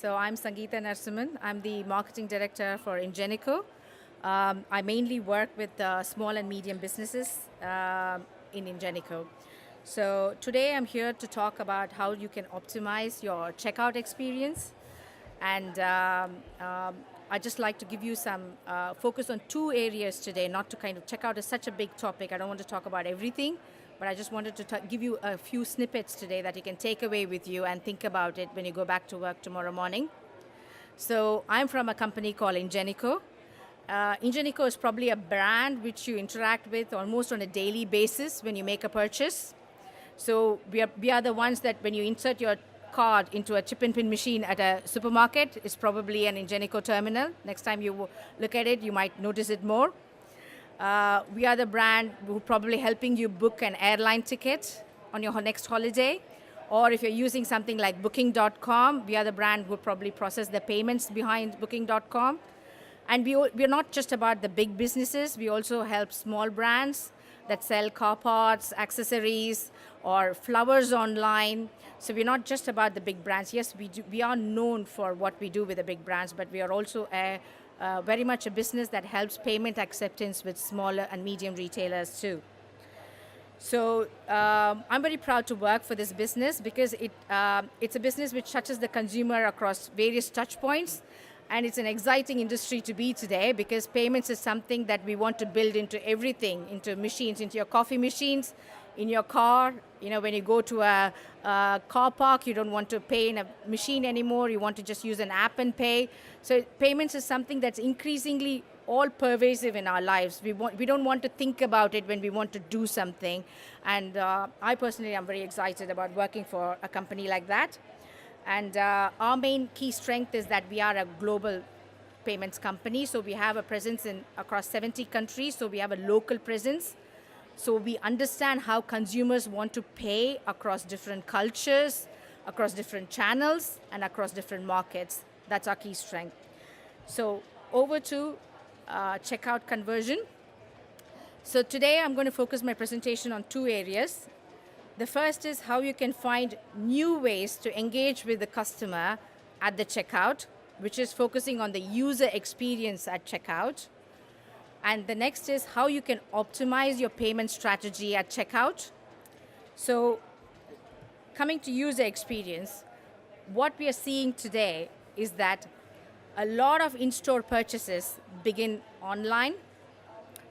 So I'm Sangeetha Narasimhan. I'm the marketing director for Ingenico. I mainly work with small and medium businesses in Ingenico. So today I'm here to talk about how you can optimize your checkout experience. And I just like to give you some focus on two areas today, not to kind of checkout is such a big topic. I don't want to talk about everything, but I just wanted to give you a few snippets today that you can take away with you and think about it when you go back to work tomorrow morning. So I'm from a company called Ingenico. Ingenico is probably a brand which you interact with almost on a daily basis when you make a purchase. So we are the ones that when you insert your card into a chip and pin machine at a supermarket, it's probably an Ingenico terminal. Next time you look at it, you might notice it more. We are the brand who probably helping you book an airline ticket on your next holiday. Or if you're using something like booking.com, we are the brand who probably process the payments behind booking.com. And we're not just about the big businesses. We also help small brands that sell car parts, accessories, or flowers online. So we're not just about the big brands. Yes, we are known for what we do with the big brands, but we are also very much a business that helps payment acceptance with smaller and medium retailers too. So I'm very proud to work for this business because it's a business which touches the consumer across various touch points. And it's an exciting industry to be today because payments is something that we want to build into everything, into machines, into your coffee machines, in your car. You know, when you go to a car park, you don't want to pay in a machine anymore. You want to just use an app and pay. So payments is something that's increasingly all pervasive in our lives. We don't want to think about it when we want to do something. And I personally am very excited about working for a company like that. And our main key strength is that we are a global payments company. So we have a presence across 70 countries. So we have a local presence. So we understand how consumers want to pay across different cultures, across different channels, and across different markets. That's our key strength. So over to checkout conversion. So today I'm going to focus my presentation on two areas. The first is how you can find new ways to engage with the customer at the checkout, which is focusing on the user experience at checkout. And the next is how you can optimize your payment strategy at checkout. So coming to user experience, what we are seeing today is that a lot of in-store purchases begin online.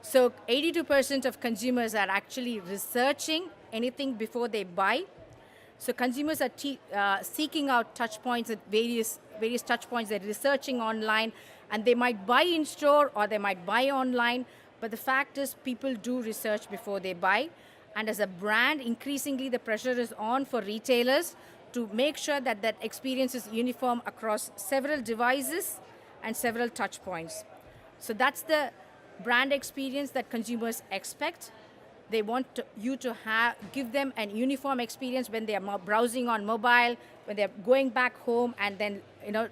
So 82% of consumers are actually researching anything before they buy. So consumers are seeking out touch points at various touch points. They're researching online, and they might buy in store or they might buy online. But the fact is, people do research before they buy. And as a brand, increasingly the pressure is on for retailers to make sure that that experience is uniform across several devices and several touch points. So that's the brand experience that consumers expect. They want you to give them an uniform experience when they are browsing on mobile, when they're going back home and then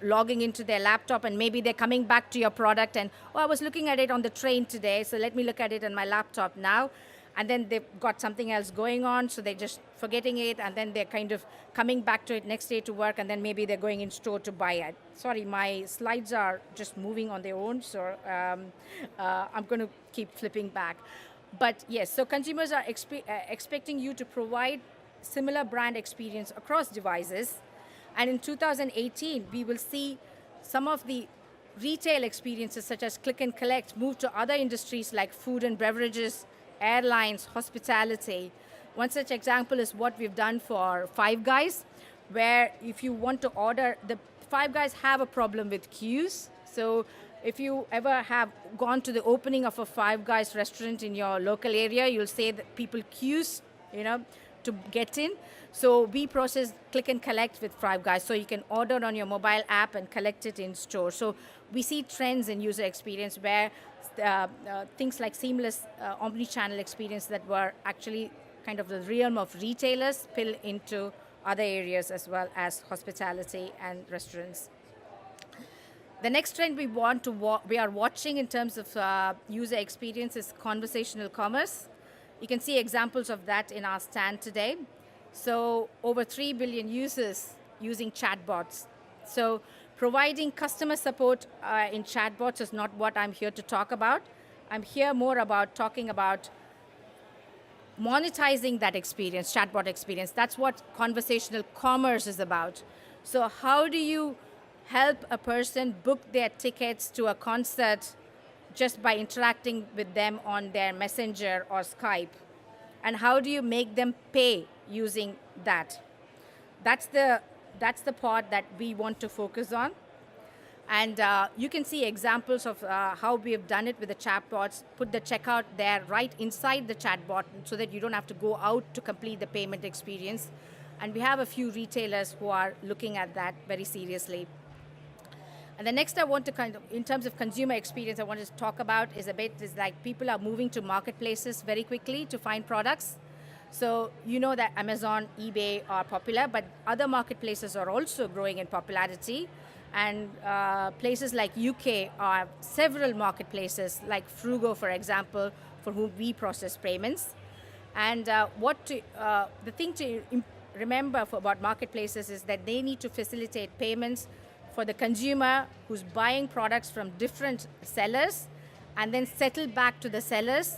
logging into their laptop, and maybe they're coming back to your product and, oh, I was looking at it on the train today, so let me look at it on my laptop now. And then they've got something else going on, so they're just forgetting it, and then they're kind of coming back to it next day to work, and then maybe they're going in store to buy it. Sorry, my slides are just moving on their own, so I'm going to keep flipping back. But yes, so consumers are expecting you to provide similar brand experience across devices. And in 2018, we will see some of the retail experiences such as click and collect move to other industries like food and beverages, airlines, hospitality. One such example is what we've done for Five Guys, where if you want to order, the Five Guys have a problem with queues. So if you ever have gone to the opening of a Five Guys restaurant in your local area, you'll say that people queues, to get in. So we process click and collect with Five Guys. So you can order on your mobile app and collect it in store. So we see trends in user experience where things like seamless omni-channel experience that were actually kind of the realm of retailers spill into other areas as well as hospitality and restaurants. The next trend we are watching in terms of user experience is conversational commerce. You can see examples of that in our stand today. So over 3 billion users using chatbots. So Providing customer support in chatbots is not what I'm here to talk about. I'm here more about talking about monetizing that experience, chatbot experience. That's what conversational commerce is about. So how do you help a person book their tickets to a concert just by interacting with them on their Messenger or Skype? And how do you make them pay using that? That's the part that we want to focus on. And you can see examples of how we have done it with the chatbots, put the checkout there right inside the chatbot so that you don't have to go out to complete the payment experience. And we have a few retailers who are looking at that very seriously. And the next I want to in terms of consumer experience, I want to talk about is like people are moving to marketplaces very quickly to find products. So you know that Amazon, eBay are popular, but other marketplaces are also growing in popularity. And places like UK are several marketplaces, like Frugo, for example, for whom we process payments. And the thing to remember about marketplaces is that they need to facilitate payments for the consumer who's buying products from different sellers and then settle back to the sellers.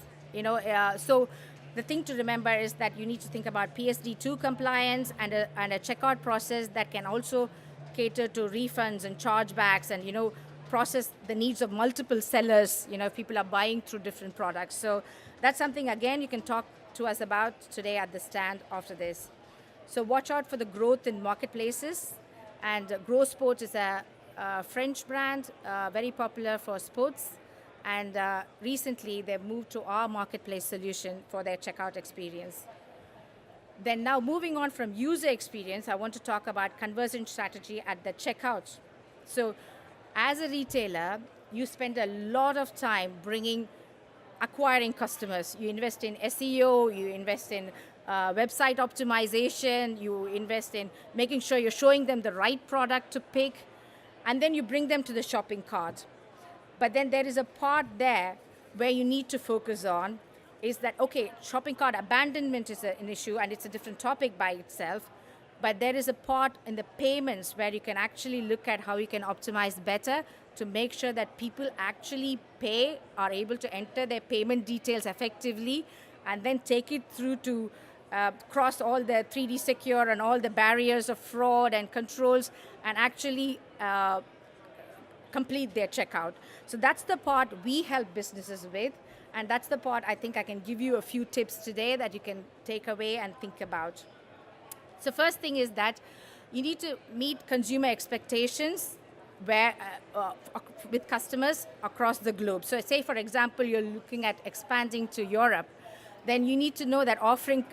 So the thing to remember is that you need to think about PSD2 compliance and a checkout process that can also cater to refunds and chargebacks and process the needs of multiple sellers if people are buying through different products. So that's something, again, you can talk to us about today at the stand after this. So watch out for the growth in marketplaces. And Grow Sports is a French brand, very popular for sports. And recently they've moved to our marketplace solution for their checkout experience. Then now moving on from user experience, I want to talk about conversion strategy at the checkout. So as a retailer, you spend a lot of time acquiring customers. You invest in SEO, you invest in website optimization, you invest in making sure you're showing them the right product to pick, and then you bring them to the shopping cart. But then there is a part there where you need to focus on is that, okay, shopping cart abandonment is an issue and it's a different topic by itself, but there is a part in the payments where you can actually look at how you can optimize better to make sure that people actually are able to enter their payment details effectively and then take it through to cross all the 3D secure and all the barriers of fraud and controls and actually complete their checkout. So that's the part we help businesses with, and that's the part I think I can give you a few tips today that you can take away and think about. So first thing is that you need to meet consumer expectations with customers across the globe. So say, for example, you're looking at expanding to Europe, then you need to know that offering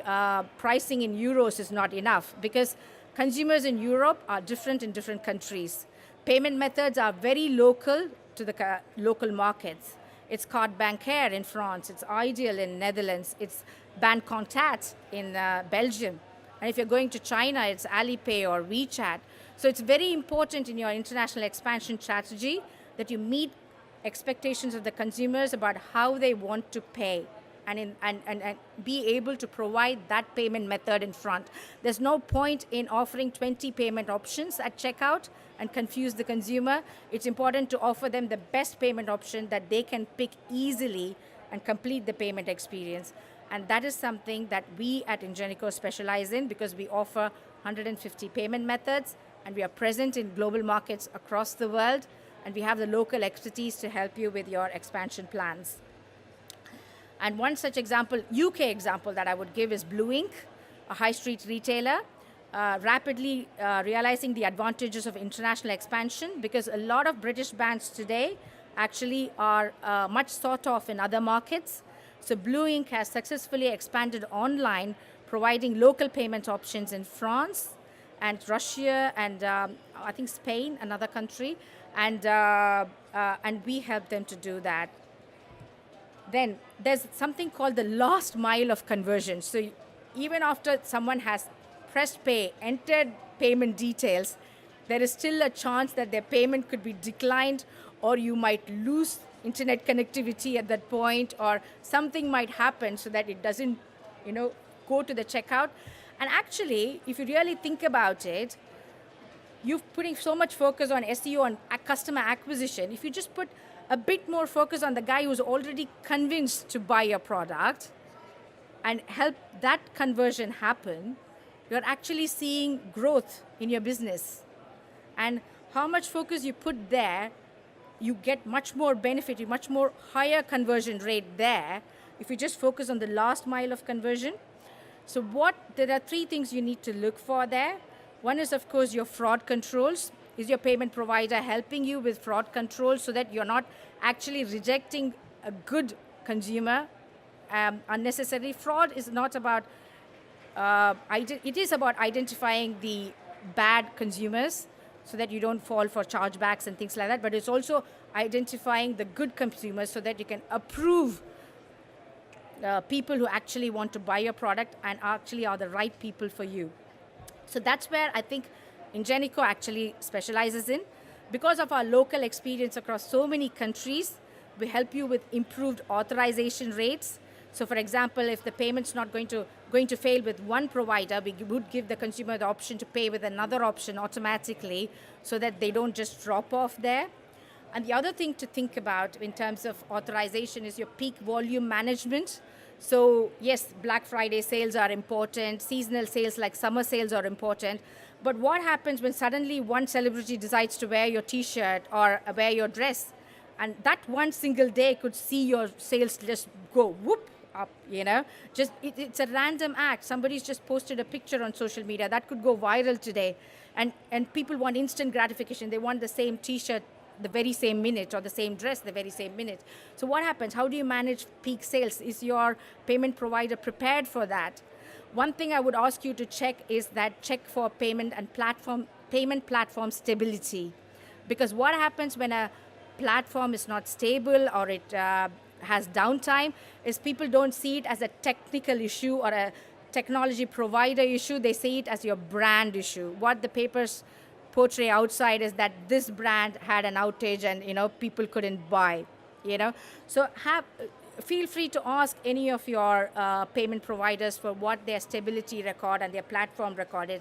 pricing in euros is not enough because consumers in Europe are different in different countries. Payment methods are very local to the local markets. It's carte bancaire in France, it's Ideal in Netherlands, it's Bank Contact in Belgium. And if you're going to China, it's Alipay or WeChat. So it's very important in your international expansion strategy that you meet expectations of the consumers about how they want to pay and be able to provide that payment method in front. There's no point in offering 20 payment options at checkout and confuse the consumer. It's important to offer them the best payment option that they can pick easily and complete the payment experience. And that is something that we at Ingenico specialize in because we offer 150 payment methods and we are present in global markets across the world and we have the local expertise to help you with your expansion plans. And one such example, UK example that I would give is Blue Ink, a high street retailer, rapidly realizing the advantages of international expansion because a lot of British brands today actually are much sought of in other markets. So Blue Ink has successfully expanded online, providing local payment options in France and Russia and I think Spain, another country, and we help them to do that. Then there's something called the last mile of conversion. So even after someone has pressed pay, entered payment details, there is still a chance that their payment could be declined or you might lose internet connectivity at that point or something might happen so that it doesn't, go to the checkout. And actually, if you really think about it, you're putting so much focus on SEO and customer acquisition. If you just put a bit more focus on the guy who's already convinced to buy your product and help that conversion happen, you're actually seeing growth in your business. And how much focus you put there, you get much more benefit, you much more higher conversion rate there if you just focus on the last mile of conversion. So there are three things you need to look for there. One is, of course, your fraud controls. Is your payment provider helping you with fraud controls so that you're not actually rejecting a good consumer unnecessarily? Fraud is not about, it is about identifying the bad consumers so that you don't fall for chargebacks and things like that, but it's also identifying the good consumers so that you can approve people who actually want to buy your product and actually are the right people for you. So that's where I think Ingenico actually specializes in. Because of our local experience across so many countries, we help you with improved authorization rates. So for example, if the payment's not going to fail with one provider, we would give the consumer the option to pay with another option automatically so that they don't just drop off there. And the other thing to think about in terms of authorization is your peak volume management. So yes, Black Friday sales are important, seasonal sales like summer sales are important, but what happens when suddenly one celebrity decides to wear your t-shirt or wear your dress, and that one single day could see your sales just go whoop up, just it's a random act. Somebody's just posted a picture on social media that could go viral today, and people want instant gratification. They want the same t-shirt the very same minute or the same dress the very same minute. So what happens? How do you manage peak sales? Is your payment provider prepared for that? One thing I would ask you to check is that check for payment platform stability. Because what happens when a platform is not stable or it has downtime is people don't see it as a technical issue or a technology provider issue. They see it as your brand issue. What the papers portray outside is that this brand had an outage and people couldn't buy. So feel free to ask any of your payment providers for what their stability record and their platform record is.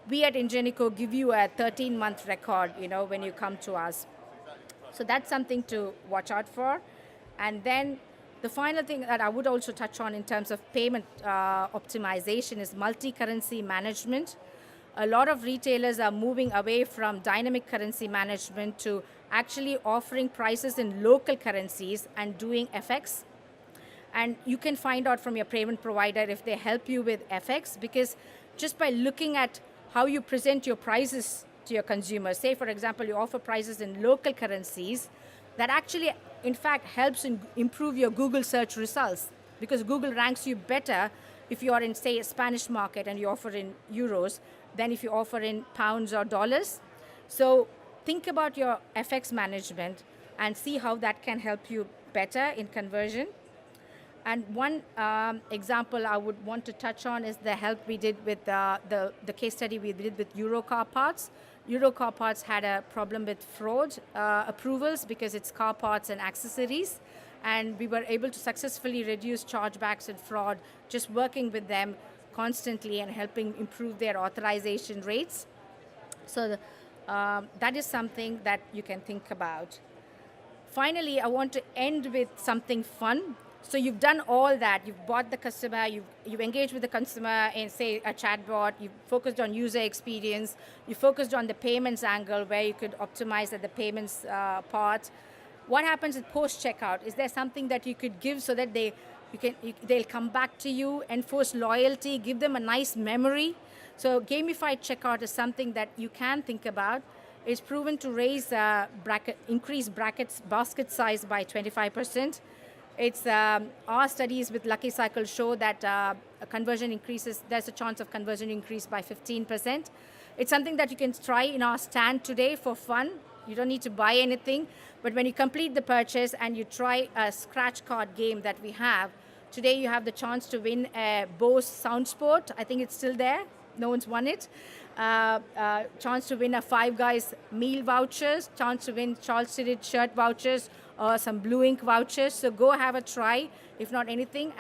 We at Ingenico give you a 13-month record, when you come to us. So that's something to watch out for. And then the final thing that I would also touch on in terms of payment optimization is multi-currency management. A lot of retailers are moving away from dynamic currency management to actually offering prices in local currencies and doing FX. And you can find out from your payment provider if they help you with FX, because just by looking at how you present your prices to your consumers, say, for example, you offer prices in local currencies, that actually, in fact, helps improve your Google search results, because Google ranks you better if you are in, say, a Spanish market and you offer in euros than if you offer in pounds or dollars. So think about your FX management and see how that can help you better in conversion. And one example I would want to touch on is the help we did with the case study we did with Eurocar Parts. Eurocar Parts had a problem with fraud approvals because it's car parts and accessories. And we were able to successfully reduce chargebacks and fraud just working with them constantly and helping improve their authorization rates. So that is something that you can think about. Finally, I want to end with something fun. So you've done all that. You've bought the customer, you've engaged with the customer in, say, a chatbot, you've focused on user experience, you focused on the payments angle where you could optimize at the payments part. What happens at post-checkout? Is there something that you could give so that they'll come back to you, enforce loyalty, give them a nice memory? So gamified checkout is something that you can think about. It's proven to increase basket size by 25%. It's our studies with Lucky Cycle show that conversion increases. There's a chance of conversion increase by 15%. It's something that you can try in our stand today for fun. You don't need to buy anything, but when you complete the purchase and you try a scratch card game that we have, today you have the chance to win a Bose Soundsport. I think it's still there. No one's won it. Chance to win a Five Guys meal vouchers, chance to win Charles Tillett shirt vouchers or some Blue Ink vouchers. So go have a try, if not anything,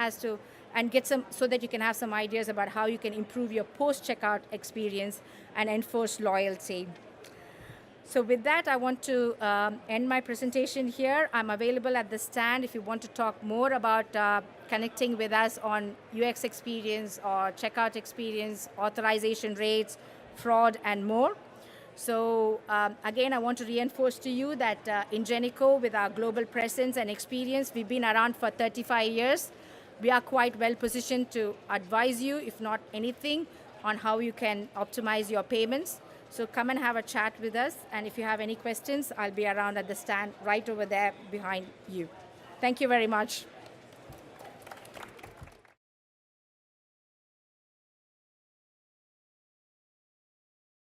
and get some so that you can have some ideas about how you can improve your post-checkout experience and enforce loyalty. So with that, I want to end my presentation here. I'm available at the stand if you want to talk more about connecting with us on UX experience or checkout experience, authorization rates, fraud, and more. So again, I want to reinforce to you that Ingenico, with our global presence and experience, we've been around for 35 years. We are quite well positioned to advise you, if not anything, on how you can optimize your payments. So come and have a chat with us. And if you have any questions, I'll be around at the stand right over there behind you. Thank you very much.